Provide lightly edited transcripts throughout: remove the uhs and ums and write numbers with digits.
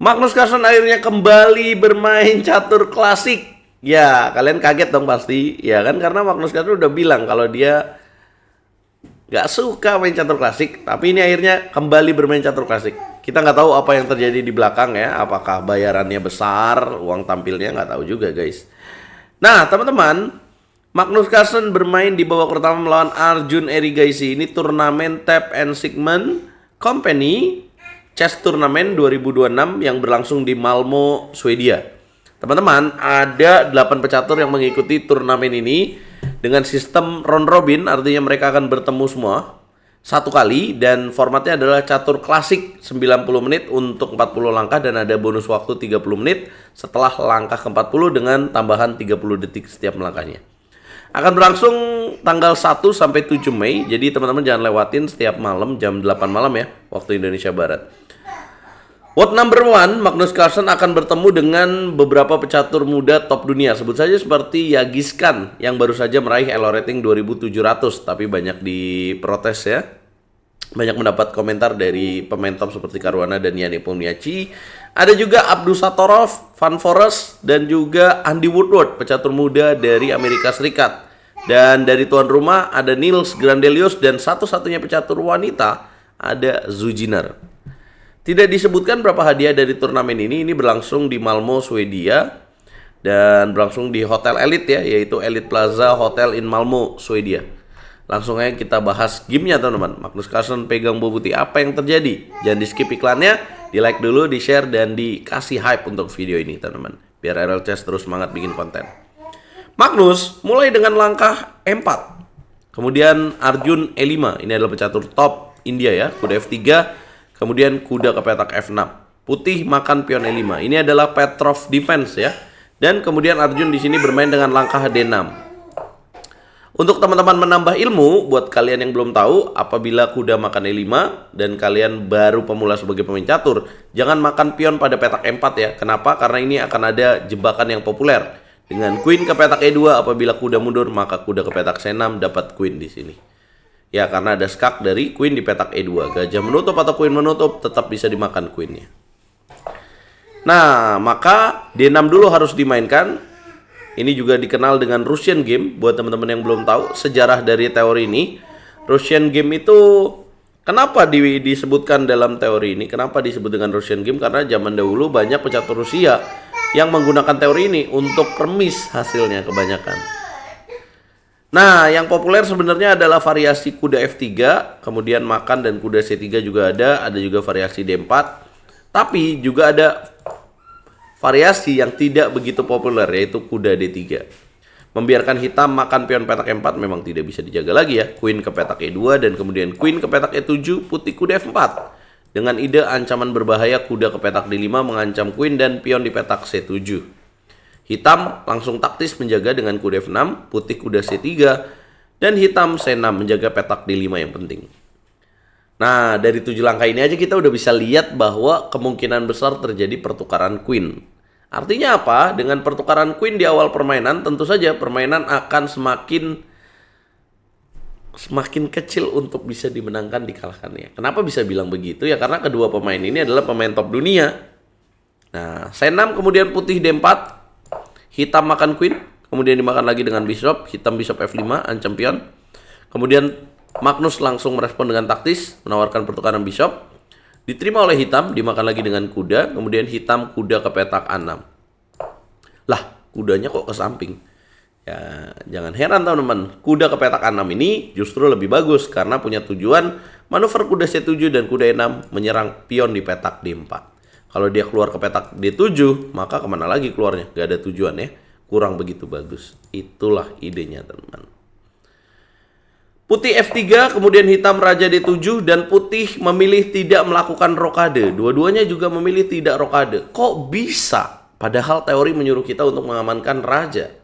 Magnus Carlsen akhirnya kembali bermain catur klasik. Ya, kalian kaget dong pasti. Ya kan, karena Magnus Carlsen udah bilang kalau dia nggak suka main catur klasik. Tapi ini akhirnya kembali bermain catur klasik. Kita nggak tahu apa yang terjadi di belakang ya. Apakah bayarannya besar, uang tampilnya nggak tahu juga guys. Nah teman-teman, Magnus Carlsen bermain di babak pertama melawan Arjun Erigaisi. Ini turnamen Tap and Sigmund Company Chess Turnamen 2026 yang berlangsung di Malmo, Swedia. Teman-teman, ada 8 pecatur yang mengikuti turnamen ini dengan sistem round robin, artinya mereka akan bertemu semua satu kali, dan formatnya adalah catur klasik 90 menit untuk 40 langkah dan ada bonus waktu 30 menit setelah langkah ke-40 dengan tambahan 30 detik setiap langkahnya. Akan berlangsung tanggal 1 sampai 7 Mei. Jadi teman-teman jangan lewatin setiap malam jam 8 malam ya, waktu Indonesia Barat. World number 1, Magnus Carlsen akan bertemu dengan beberapa pecatur muda top dunia. Sebut saja seperti Yagis Khan yang baru saja meraih Elo rating 2700, tapi banyak diprotes ya. Banyak mendapat komentar dari pemain top seperti Caruana dan Yanni Pomniachtchi. Ada juga Abdusattorov, Van Forest, dan juga Andy Woodward, pecatur muda dari Amerika Serikat. Dan dari tuan rumah ada Nils Grandelius dan satu-satunya pecatur wanita ada Zujiner. Tidak disebutkan berapa hadiah dari turnamen ini. Ini berlangsung di Malmo, Swedia, dan berlangsung di Hotel Elite ya, yaitu Elite Plaza Hotel in Malmo, Swedia. Langsung aja kita bahas gamenya teman-teman. Magnus Carlsen pegang bow putih, apa yang terjadi? Jangan di skip iklannya, di like dulu, di share, dan dikasih hype untuk video ini teman-teman, biar RL Chess terus semangat bikin konten. Magnus mulai dengan langkah E4, kemudian Arjun E5. Ini adalah pecatur top India ya, kuda F3, kemudian kuda ke petak F6. Putih makan pion E5. Ini adalah Petrov defense ya. Dan kemudian Arjun di sini bermain dengan langkah D6. Untuk teman-teman menambah ilmu, buat kalian yang belum tahu, apabila kuda makan E5 dan kalian baru pemula sebagai pemain catur, jangan makan pion pada petak E4 ya. Kenapa? Karena ini akan ada jebakan yang populer. Dengan queen ke petak E2, apabila kuda mundur, maka kuda ke petak C6 dapat queen di sini. Ya, karena ada skak dari queen di petak E2. Gajah menutup atau queen menutup tetap bisa dimakan queennya. Nah, maka D6 dulu harus dimainkan. Ini juga dikenal dengan Russian game. Buat teman-teman yang belum tahu sejarah dari teori ini, Russian game itu kenapa disebutkan dalam teori ini? Kenapa disebut dengan Russian game? Karena zaman dahulu banyak pecatur Rusia yang menggunakan teori ini untuk remis hasilnya kebanyakan. Nah, yang populer sebenarnya adalah variasi kuda F3, kemudian makan, dan kuda C3 juga ada juga variasi D4. Tapi juga ada variasi yang tidak begitu populer, yaitu kuda D3. Membiarkan hitam makan pion petak E4 memang tidak bisa dijaga lagi ya. Queen ke petak E2 dan kemudian queen ke petak E7, putih kuda F4. Dengan ide ancaman berbahaya kuda ke petak D5 mengancam queen dan pion di petak C7. Hitam langsung taktis menjaga dengan kuda F6, putih kuda C3, dan hitam C6 menjaga petak D5 yang penting. Nah, dari 7 langkah ini aja kita udah bisa lihat bahwa kemungkinan besar terjadi pertukaran queen. Artinya apa? Dengan pertukaran queen di awal permainan, tentu saja permainan akan semakin kecil untuk bisa dimenangkan, dikalahkannya. Kenapa bisa bilang begitu? Ya karena kedua pemain ini adalah pemain top dunia. Nah, C6 kemudian putih D4, hitam makan queen, kemudian dimakan lagi dengan bishop, hitam bishop F5, ancam pion. Kemudian Magnus langsung merespon dengan taktis, menawarkan pertukaran bishop. Diterima oleh hitam, dimakan lagi dengan kuda, kemudian hitam kuda ke petak A6. Lah, kudanya kok ke samping? Ya, jangan heran teman-teman, kuda ke petak A6 ini justru lebih bagus karena punya tujuan manuver kuda C7 dan kuda E6 menyerang pion di petak D4. Kalau dia keluar ke petak D7, maka kemana lagi keluarnya? Gak ada tujuan ya. Kurang begitu bagus. Itulah idenya teman-teman. Putih F3, kemudian hitam raja D7, dan putih memilih tidak melakukan rokade. Dua-duanya juga memilih tidak rokade. Kok bisa? Padahal teori menyuruh kita untuk mengamankan raja.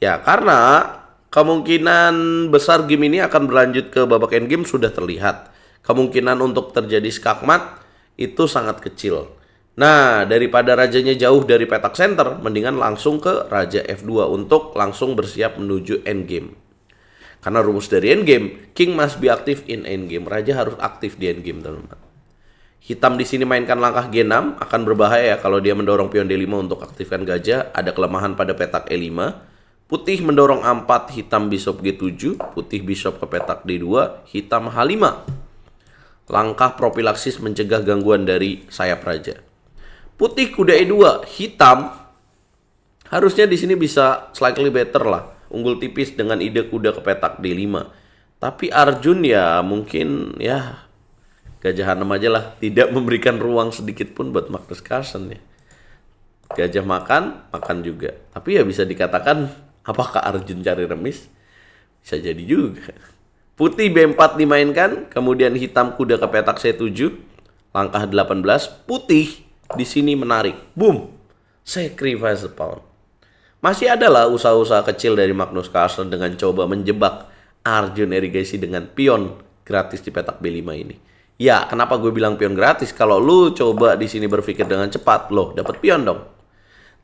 Ya, karena kemungkinan besar game ini akan berlanjut ke babak endgame sudah terlihat. Kemungkinan untuk terjadi skakmat itu sangat kecil. Nah, daripada rajanya jauh dari petak center, mendingan langsung ke raja F2 untuk langsung bersiap menuju endgame. Karena rumus dari endgame, king must be active in endgame. Raja harus aktif di endgame, teman-teman. Hitam di sini mainkan langkah G6, akan berbahaya ya kalau dia mendorong pion D5 untuk aktifkan gajah. Ada kelemahan pada petak E5. Putih mendorong A4, hitam bisop G7, putih bisop ke petak D2, hitam H5. Langkah profilaksis mencegah gangguan dari sayap raja. Putih kuda E2, hitam harusnya di sini bisa slightly better lah, unggul tipis dengan ide kuda ke petak D5. Tapi Arjun ya mungkin ya Gajah H6 aja lah, tidak memberikan ruang sedikit pun buat Magnus Carlsen ya. Gajah makan juga. Tapi ya bisa dikatakan apakah Arjun cari remis? Bisa jadi juga. Putih B4 dimainkan, kemudian hitam kuda ke petak C7, langkah 18, putih di sini menarik. Boom. Sacrifice the pawn. Masih ada lah usaha-usaha kecil dari Magnus Carlsen dengan coba menjebak Arjun Erigaisi dengan pion gratis di petak B5 ini. Ya, kenapa gue bilang pion gratis? Kalau lu coba di sini berpikir dengan cepat, loh dapat pion dong.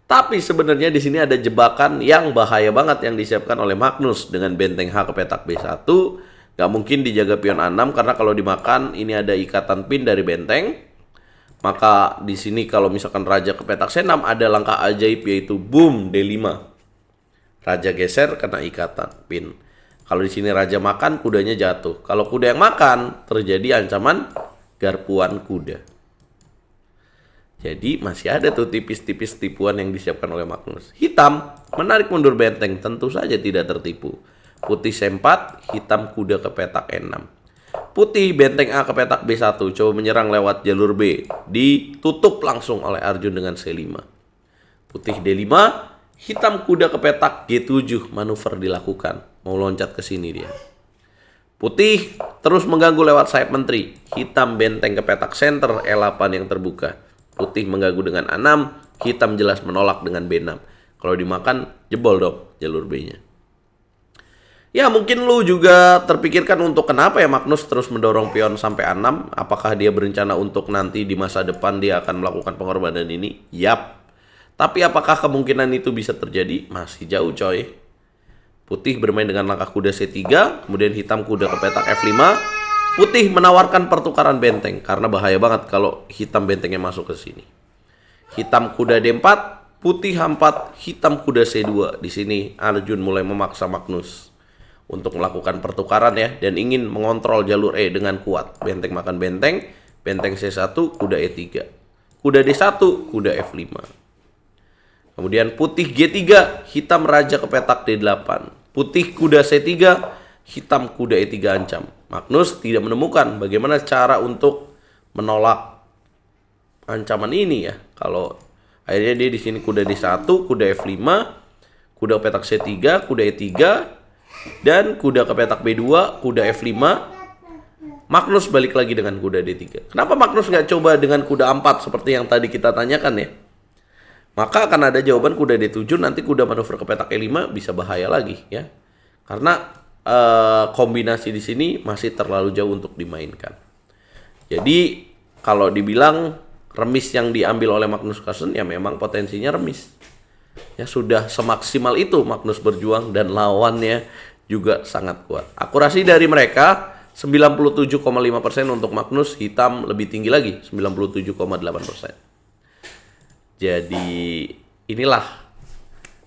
Tapi sebenarnya di sini ada jebakan yang bahaya banget yang disiapkan oleh Magnus dengan benteng H ke petak B1. Gak mungkin dijaga pion A6 karena kalau dimakan ini ada ikatan pin dari benteng. Maka di sini kalau misalkan raja ke petak C6 ada langkah ajaib yaitu boom D5. Raja geser kena ikatan pin. Kalau di sini raja makan kudanya jatuh. Kalau kuda yang makan terjadi ancaman garpuan kuda. Jadi masih ada tuh tipis-tipis tipuan yang disiapkan oleh Magnus. Hitam menarik mundur benteng tentu saja tidak tertipu. Putih C4, hitam kuda ke petak E6. Putih benteng A ke petak B1, coba menyerang lewat jalur B. Ditutup langsung oleh Arjun dengan C5. Putih D5, hitam kuda ke petak G7, manuver dilakukan. Mau loncat ke sini dia. Putih terus mengganggu lewat sayap menteri. Hitam benteng ke petak center E8 yang terbuka. Putih mengganggu dengan A6, hitam jelas menolak dengan B6. Kalau dimakan jebol dong jalur B-nya. Ya mungkin lu juga terpikirkan untuk kenapa ya Magnus terus mendorong pion sampai A6. Apakah dia berencana untuk nanti di masa depan dia akan melakukan pengorbanan ini? Yap. Tapi apakah kemungkinan itu bisa terjadi? Masih jauh coy. Putih bermain dengan langkah kuda C3, kemudian hitam kuda ke petak F5. Putih menawarkan pertukaran benteng karena bahaya banget kalau hitam bentengnya masuk ke sini. Hitam kuda D4, putih H4, hitam kuda C2. Di sini Arjun mulai memaksa Magnus untuk melakukan pertukaran ya dan ingin mengontrol jalur E dengan kuat. Benteng makan benteng, benteng C1, kuda E3. Kuda D1, kuda F5. Kemudian putih G3, hitam raja ke petak D8. Putih kuda C3, hitam kuda E3 ancam. Magnus tidak menemukan bagaimana cara untuk menolak ancaman ini ya. Kalau akhirnya dia di sini kuda D1, kuda F5, kuda petak C3, kuda E3, dan kuda ke petak B2, kuda F5. Magnus balik lagi dengan kuda D3. Kenapa Magnus nggak coba dengan kuda A4 seperti yang tadi kita tanyakan ya? Maka akan ada jawaban kuda D7, nanti kuda manuver ke petak E5 bisa bahaya lagi ya. Karena kombinasi di sini masih terlalu jauh untuk dimainkan. Jadi kalau dibilang remis yang diambil oleh Magnus Carlsen ya memang potensinya remis. Ya sudah semaksimal itu Magnus berjuang dan lawannya juga sangat kuat. Akurasi dari mereka 97,5% untuk Magnus, hitam lebih tinggi lagi 97,8%. Jadi inilah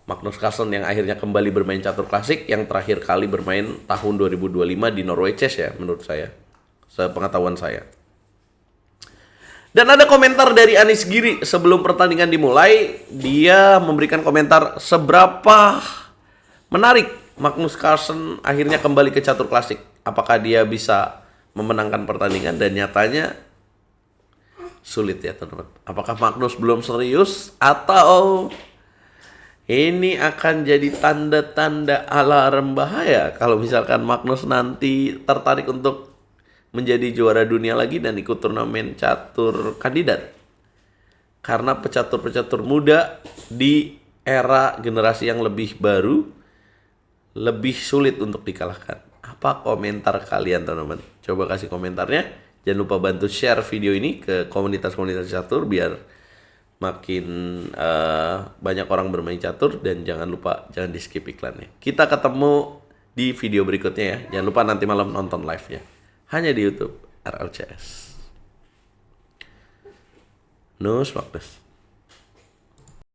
Magnus Carlsen yang akhirnya kembali bermain catur klasik, yang terakhir kali bermain tahun 2025 di Norway Chess ya menurut saya, sepengetahuan saya. Dan ada komentar dari Anis Giri sebelum pertandingan dimulai. Dia memberikan komentar seberapa menarik Magnus Carlsen akhirnya kembali ke catur klasik. Apakah dia bisa memenangkan pertandingan? Dan nyatanya sulit ya teman-teman. Apakah Magnus belum serius atau ini akan jadi tanda-tanda alarm bahaya kalau misalkan Magnus nanti tertarik untuk menjadi juara dunia lagi dan ikut turnamen catur kandidat. Karena pecatur-pecatur muda di era generasi yang lebih baru lebih sulit untuk dikalahkan. Apa komentar kalian teman-teman? Coba kasih komentarnya. Jangan lupa bantu share video ini ke komunitas-komunitas catur biar makin banyak orang bermain catur. Dan jangan lupa jangan di skip iklannya. Kita ketemu di video berikutnya ya. Jangan lupa nanti malam nonton live-nya hanya di YouTube RLCS. Nus Magnus.